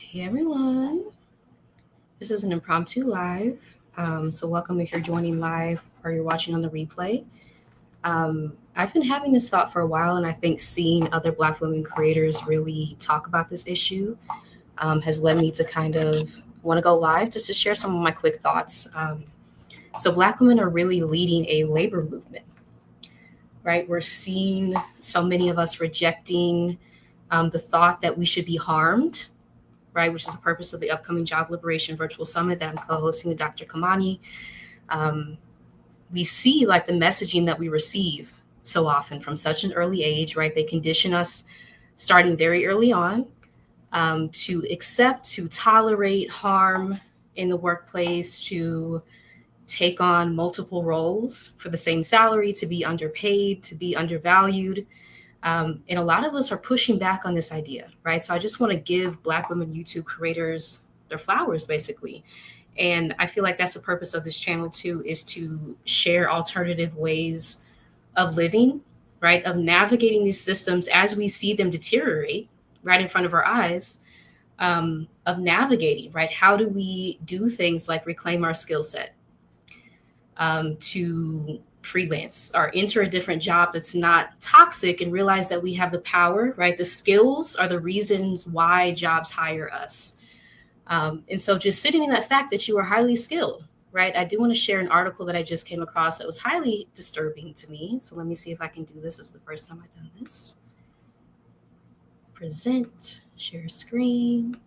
Hey everyone, this is an impromptu live. So, welcome if you're joining live or you're watching on the replay. I've been having this thought for a while, and I think seeing other Black women creators really talk about this issue has led me to kind of want to go live just to share some of my quick thoughts. So, Black women are really leading a labor movement, right? We're seeing so many of us rejecting the thought that we should be harmed, right, which is the purpose of the upcoming Job Liberation Virtual Summit that I'm co-hosting with Dr. Kamani. Um, we see like the messaging that we receive so often from such an early age, right? They condition us starting very early on to accept, to tolerate harm in the workplace, to take on multiple roles for the same salary, to be underpaid, to be undervalued. And a lot of us are pushing back on this idea, right? So I just want to give Black women YouTube creators their flowers, basically. And I feel like that's the purpose of this channel too, is to share alternative ways of living, right? Of navigating these systems as we see them deteriorate right in front of our eyes, of navigating, right? How do we do things like reclaim our skill set, to freelance or enter a different job that's not toxic and realize that we have the power, right? The skills are the reasons why jobs hire us. And so just sitting in that fact that you are highly skilled, right? I do want to share an article that I just came across that was highly disturbing to me. So let me see if I can do this. This is the first time I've done this. Present, share screen.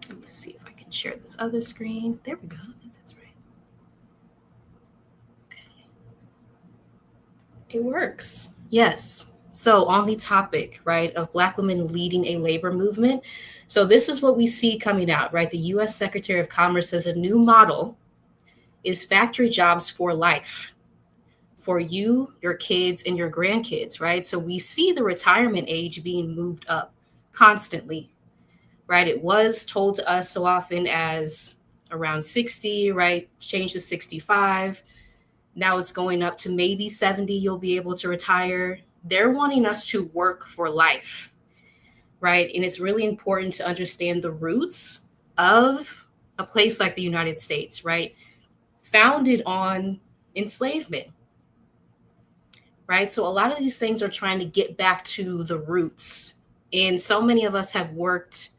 Let me see if I can share this other screen. There we go. I think that's right. Okay. It works. Yes. So on the topic, right, of Black women leading a labor movement. So this is what we see coming out, right? The U.S. Secretary of Commerce says a new model is factory jobs for life, for you, your kids, and your grandkids, right? So we see the retirement age being moved up constantly, right? It was told to us so often as around 60, right? Change to 65. Now it's going up to maybe 70, you'll be able to retire. They're wanting us to work for life, right? And it's really important to understand the roots of a place like the United States, right? Founded on enslavement, right? So a lot of these things are trying to get back to the roots. And so many of us have worked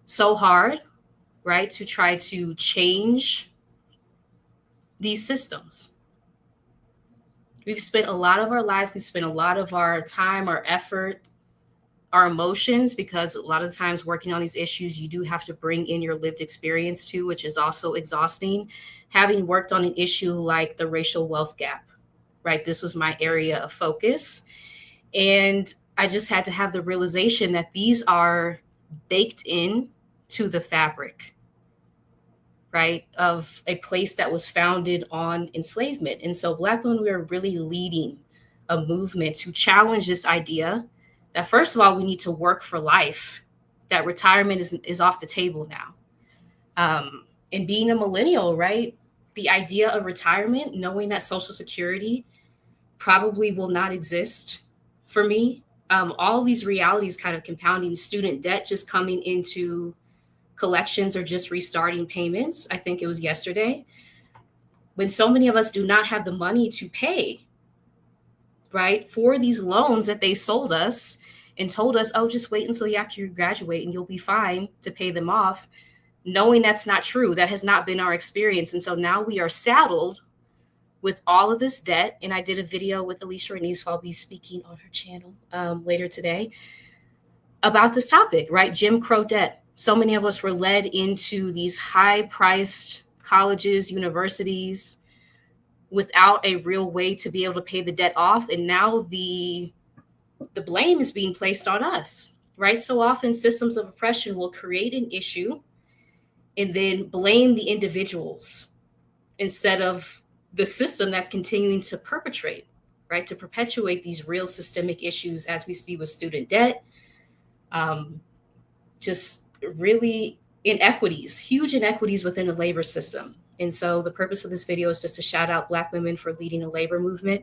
so hard, right, to try to change these systems. We've spent a lot of our life, we spent a lot of our time, our effort, our emotions, because a lot of times working on these issues, you do have to bring in your lived experience too, which is also exhausting. Having worked on an issue like the racial wealth gap, right? This was my area of focus. And I just had to have the realization that these are baked in to the fabric, right, of a place that was founded on enslavement. And so Black women, we are really leading a movement to challenge this idea that, first of all, we need to work for life, that retirement is off the table now. And being a millennial, right, the idea of retirement, knowing that Social Security probably will not exist for me, all these realities kind of compounding, student debt just coming into collections or just restarting payments. I think it was yesterday, when so many of us do not have the money to pay, right, for these loans that they sold us and told us, oh, just wait until after you graduate and you'll be fine to pay them off, knowing that's not true. That has not been our experience. And so now we are saddled with all of this debt. And I did a video with Alicia Renee, so I'll be speaking on her channel later today about this topic, right? Jim Crow debt. So many of us were led into these high-priced colleges, universities, without a real way to be able to pay the debt off. And now the blame is being placed on us, right? So often systems of oppression will create an issue and then blame the individuals instead of the system that's continuing to perpetrate, right? To perpetuate these real systemic issues, as we see with student debt, just really inequities, huge inequities within the labor system. And so the purpose of this video is just to shout out Black women for leading a labor movement.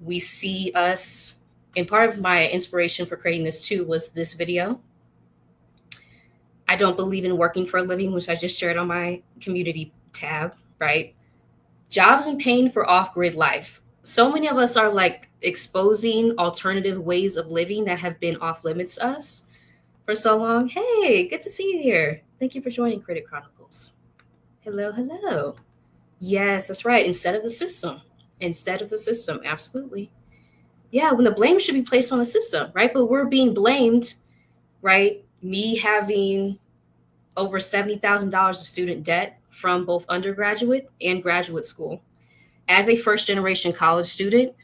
We see us And part of my inspiration for creating this too was this video. I don't believe in working for a living, which I just shared on my community tab, right? Jobs and paying for off-grid life. So many of us are like exposing alternative ways of living that have been off limits to us for so long. Hey, good to see you here. Thank you for joining Critic Chronicles. Hello, hello. Yes, that's right. Instead of the system. Instead of the system, absolutely. Yeah, when the blame should be placed on the system, right? But we're being blamed, right? Me having over $70,000 of student debt from both undergraduate and graduate school. As a first generation college student,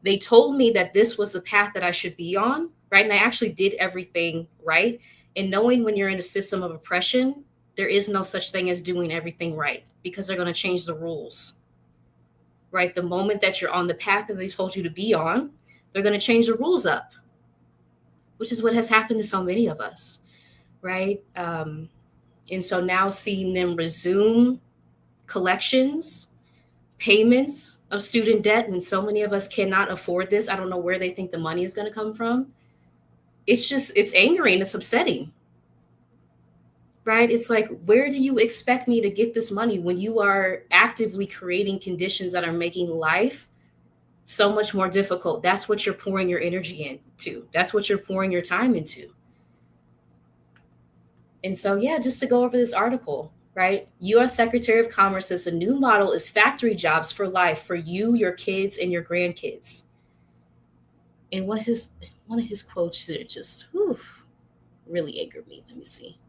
they told me that this was the path that I should be on, right? And I actually did everything right. And knowing when you're in a system of oppression, there is no such thing as doing everything right because they're going to change the rules, right? The moment that you're on the path that they told you to be on, they're going to change the rules up, which is what has happened to so many of us, right? And so now seeing them resume collections, payments of student debt when so many of us cannot afford this. I don't know where they think the money is going to come from. It's angering. It's upsetting, right? It's like, where do you expect me to get this money when you are actively creating conditions that are making life so much more difficult? That's what you're pouring your energy into. That's what you're pouring your time into. And so, yeah, just to go over this article, right? U.S. Secretary of Commerce says a new model is factory jobs for life for you, your kids, and your grandkids. And one of his quotes that just really angered me. Let me see.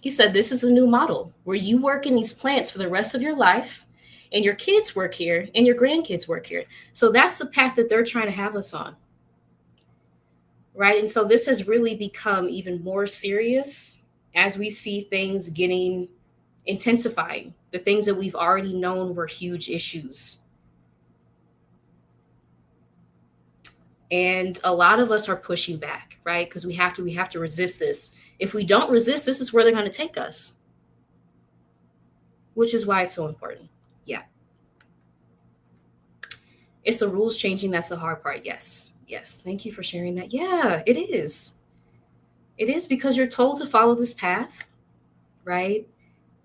He said, "This is a new model where you work in these plants for the rest of your life, and your kids work here, and your grandkids work here." So that's the path that they're trying to have us on. Right. And so this has really become even more serious as we see things getting intensifying. The things that we've already known were huge issues. And a lot of us are pushing back, right? Because we have to resist this. If we don't resist, this is where they're going to take us, which is why it's so important. Yeah. It's the rules changing. That's the hard part. Yes. Yes. Thank you for sharing that. Yeah, it is. It is because you're told to follow this path, right?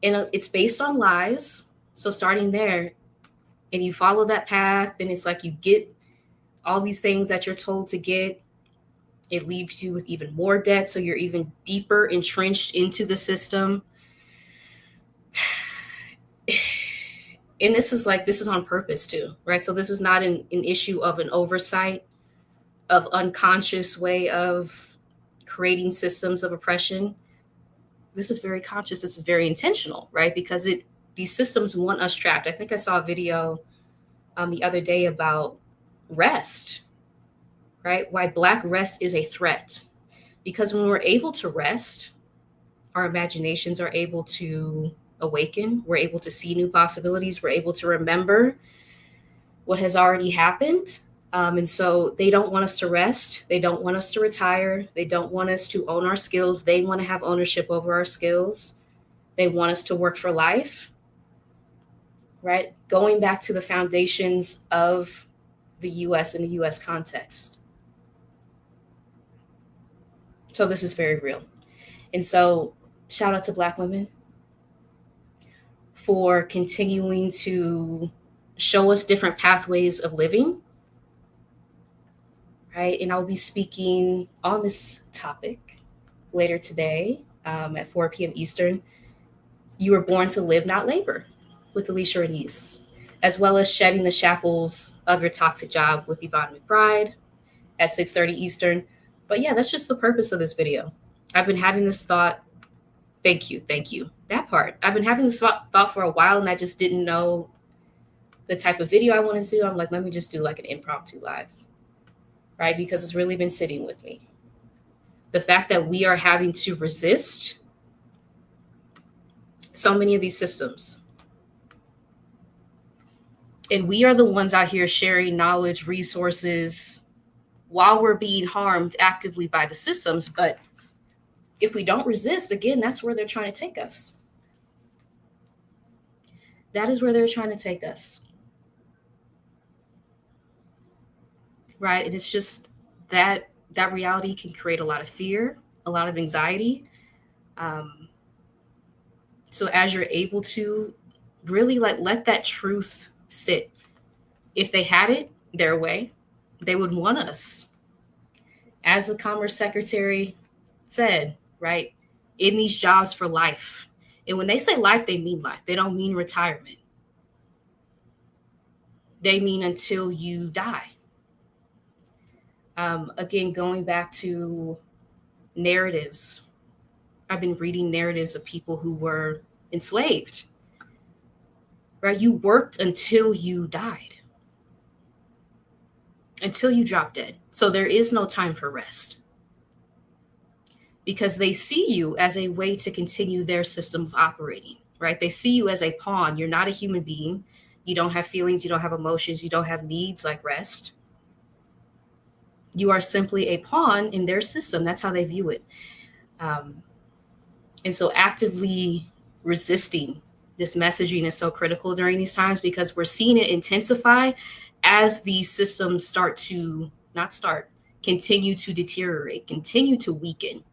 And it's based on lies. So starting there, and you follow that path, and it's like you get all these things that you're told to get. It leaves you with even more debt. So you're even deeper entrenched into the system. And this is on purpose too, right? So this is not an issue of an oversight, of unconscious way of creating systems of oppression. This is very conscious. This is very intentional, right? Because these systems want us trapped. I think I saw a video the other day about rest, right? Why Black rest is a threat. Because when we're able to rest, our imaginations are able to awaken. We're able to see new possibilities. We're able to remember what has already happened. And so they don't want us to rest. They don't want us to retire. They don't want us to own our skills. They want to have ownership over our skills. They want us to work for life, right? Going back to the foundations of the US and the US context. So this is very real. And so shout out to Black women for continuing to show us different pathways of living, right? And I'll be speaking on this topic later today at 4 p.m. Eastern. You were born to live, not labor, with Alicia Renese, as well as shedding the shackles of your toxic job with Yvonne McBride at 6:30 Eastern. But yeah, that's just the purpose of this video. I've been having this thought. Thank you. That part. I've been having this thought for a while, and I just didn't know the type of video I wanted to do. I'm like, let me just do like an impromptu live, right? Because it's really been sitting with me. The fact that we are having to resist so many of these systems. And we are the ones out here sharing knowledge, resources, while we're being harmed actively by the systems. But if we don't resist, again, that's where they're trying to take us. That is where they're trying to take us. right? And it's just that reality can create a lot of fear, a lot of anxiety. Um, so as you're able to really like let that truth sit, if they had it their way, they would want us, as the Commerce Secretary said, right, in these jobs for life. And when they say life, they mean life. They don't mean retirement. They mean until you die. Again, going back to narratives, I've been reading narratives of people who were enslaved, right? You worked until you died, until you dropped dead. So there is no time for rest because they see you as a way to continue their system of operating, right? They see you as a pawn. You're not a human being. You don't have feelings. You don't have emotions. You don't have needs like rest. You are simply a pawn in their system. That's how they view it. Um, and so actively resisting this messaging is so critical during these times because we're seeing it intensify as these systems continue to deteriorate, continue to weaken.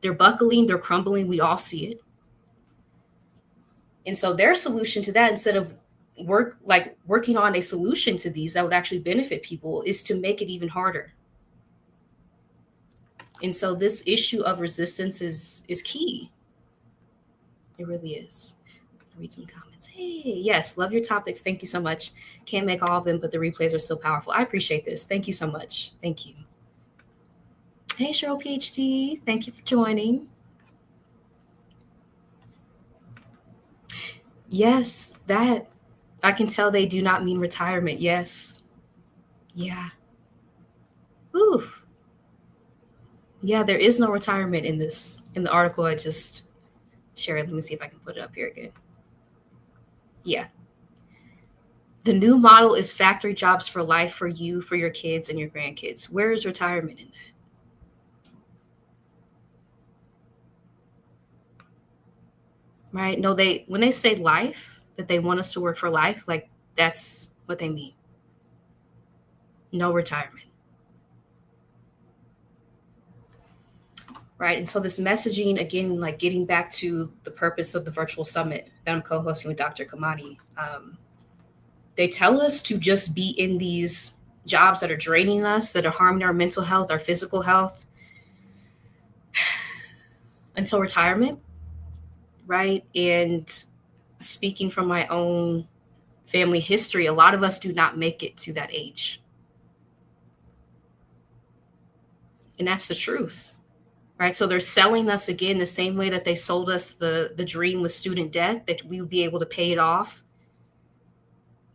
They're buckling, they're crumbling. We all see it. And so their solution to that, instead of working on a solution to these that would actually benefit people, is to make it even harder. And so this issue of resistance is key. It really is. I'll read some comments. Hey, yes, love your topics. Thank you so much. Can't make all of them, but the replays are still powerful. I appreciate this. Thank you so much. Thank you. Hey, Cheryl PhD. Thank you for joining. Yes, that I can tell they do not mean retirement. Yes. Yeah. Ooh. Yeah, there is no retirement in the article I just shared. Let me see if I can put it up here again. Yeah. The new model is factory jobs for life for you, for your kids and your grandkids. Where is retirement in that? Right? No, when they say life, that they want us to work for life, like that's what they mean. No retirement. Right. And so this messaging, again, like getting back to the purpose of the virtual summit that I'm co-hosting with Dr. Kamani, they tell us to just be in these jobs that are draining us, that are harming our mental health, our physical health, until retirement. Right. And speaking from my own family history, a lot of us do not make it to that age. And that's the truth. Right. So they're selling us again the same way that they sold us the dream with student debt, that we would be able to pay it off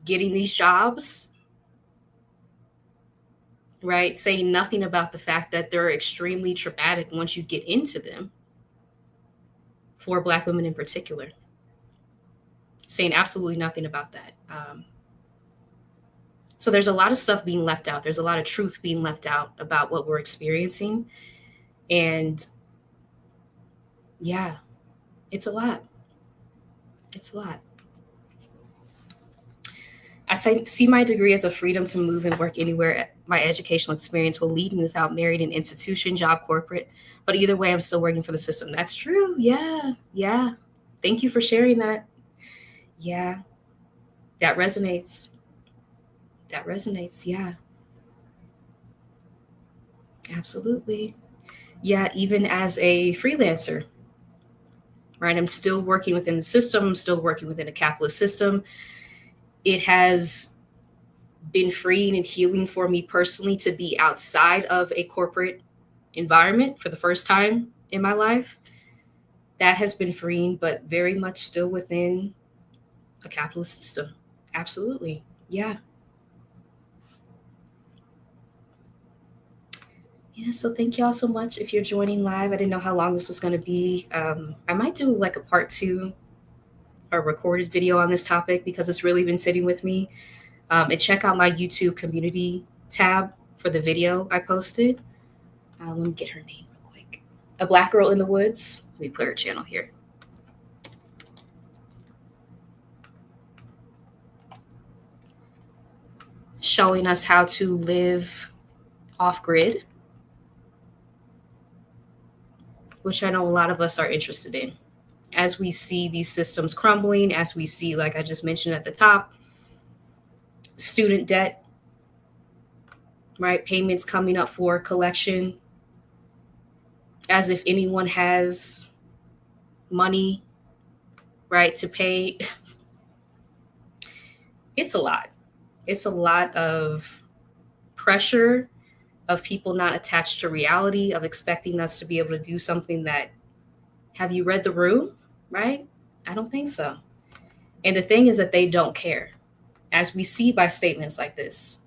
getting these jobs. Right. Saying nothing about the fact that they're extremely traumatic once you get into them, for Black women in particular. Saying absolutely nothing about that. So there's a lot of stuff being left out. There's a lot of truth being left out about what we're experiencing. And yeah, it's a lot. It's a lot. See my degree as a freedom to move and work anywhere my educational experience will lead me without married an institution, job, corporate. But either way, I'm still working for the system. That's true. Yeah. Yeah. Thank you for sharing that. Yeah. That resonates. That resonates. Yeah. Absolutely. Yeah. Even as a freelancer, right? I'm still working within the system. I'm still working within a capitalist system. It has been freeing and healing for me personally to be outside of a corporate environment for the first time in my life. That has been freeing, but very much still within a capitalist system. Absolutely. Yeah. Yeah. So thank y'all so much if you're joining live. I didn't know how long this was going to be. I might do like a part two or recorded video on this topic because it's really been sitting with me. And check out my YouTube community tab for the video I posted. Let me get her name real quick. A Black Girl in the Woods. Let me put her channel here. showing us how to live off grid, which I know a lot of us are interested in. As we see these systems crumbling, as we see, like I just mentioned at the top, student debt, right? Payments coming up for collection, as if anyone has money, right, to pay. It's a lot. It's a lot of pressure, of people not attached to reality, of expecting us to be able to do something that, have you read the room, right? I don't think so. And the thing is that they don't care, as we see by statements like this.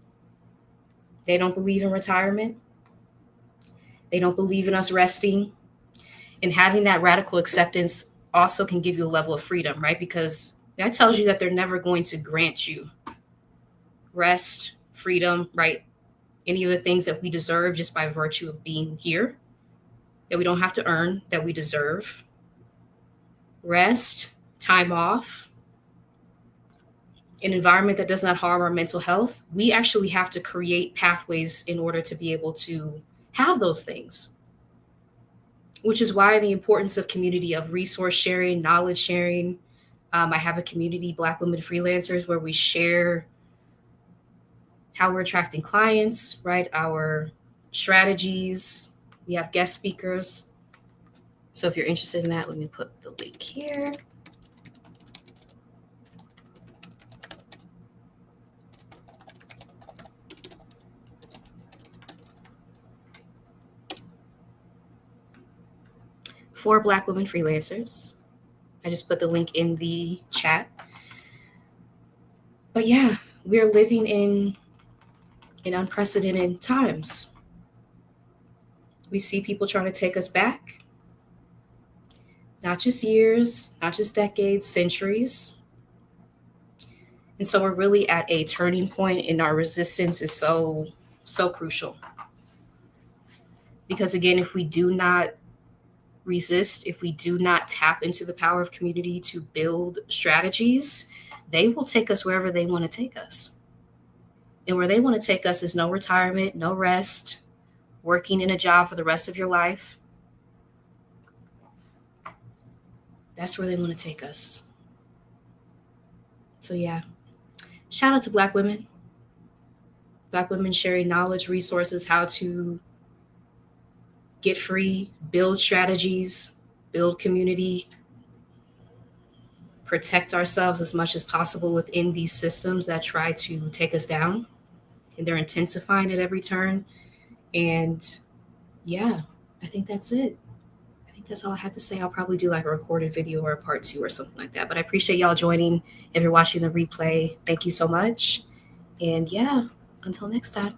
They don't believe in retirement. They don't believe in us resting. And having that radical acceptance also can give you a level of freedom, right? Because that tells you that they're never going to grant you rest, freedom, right? Any of the things that we deserve just by virtue of being here, that we don't have to earn, that we deserve. Rest, time off, an environment that does not harm our mental health. We actually have to create pathways in order to be able to have those things, which is why the importance of community, of resource sharing, knowledge sharing. I have a community, Black Women Freelancers, where we share how we're attracting clients, right? Our strategies. We have guest speakers. So if you're interested in that, let me put the link here. For Black Women Freelancers. I just put the link in the chat. But yeah, we're living in unprecedented times. We see people trying to take us back. Not just years, not just decades, centuries. And so we're really at a turning point, and our resistance is so crucial. Because again, if we do not resist, if we do not tap into the power of community to build strategies, they will take us wherever they want to take us. And where they want to take us is no retirement, no rest, working in a job for the rest of your life. That's where they want to take us. So yeah, shout out to Black women. Black women sharing knowledge, resources, how to get free, build strategies, build community, protect ourselves as much as possible within these systems that try to take us down. And they're intensifying at every turn. And yeah, I think that's it. I think that's all I have to say. I'll probably do like a recorded video or a part 2 or something like that. But I appreciate y'all joining. If you're watching the replay, thank you so much. And yeah, until next time.